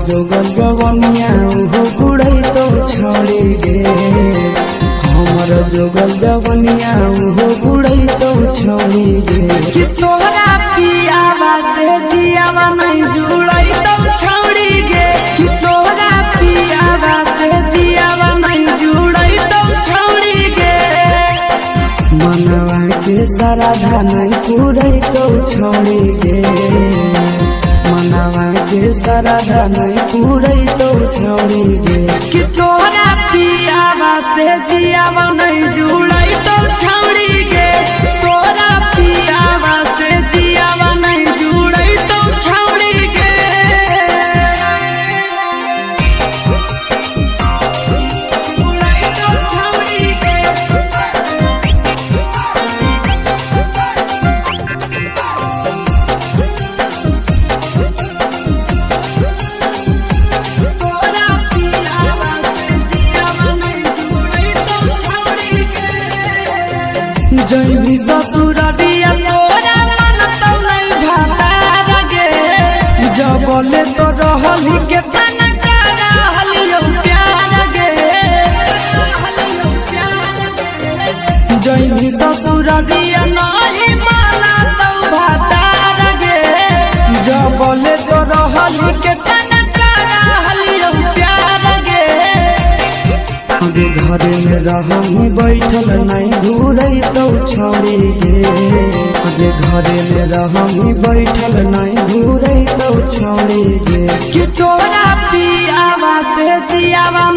जोगल जवनिया उहो बुढ़ई तो छोड़ी गे। हमर जोगल जवनिया उहो बुढ़ई तो छोड़ी गे। कि तोरा पियावा से जियावा नहीं जुड़ई तो छोड़ी गे। कि तोरा पियावा से जियावा नहीं जुड़ई तो छोड़ी गे। मनवा के श्रद्धा नहीं पूरई तो छोड़ी गे। मनवा के श्रद्धा नहीं पूरई तो छोड़ी गे। कि तोरा पियावा से जियावा नहीं जुड़ई तो छोड़ी गे। तोरा पियावा से जियावा नहीं जुड़ई तो छोड़ी गे। जुड़ई तो छोड़ी गे। जैबी ससुररिया तोरा मन तो नहीं भातार गे। जबले तो रहली के तना करहलियो प्यार गे। जैबी ससुररिया नहीं माना तो भातार गे। जबले तो रहली के तना करहलियो प्यार गे। आगे घरे में रहमी बैठल नहीं घूरई तो छोड़ी गे। आगे घरे में रहमी बैठल नहीं घूरई तो छोड़ी गे। कि तोरा पियावा से जियावा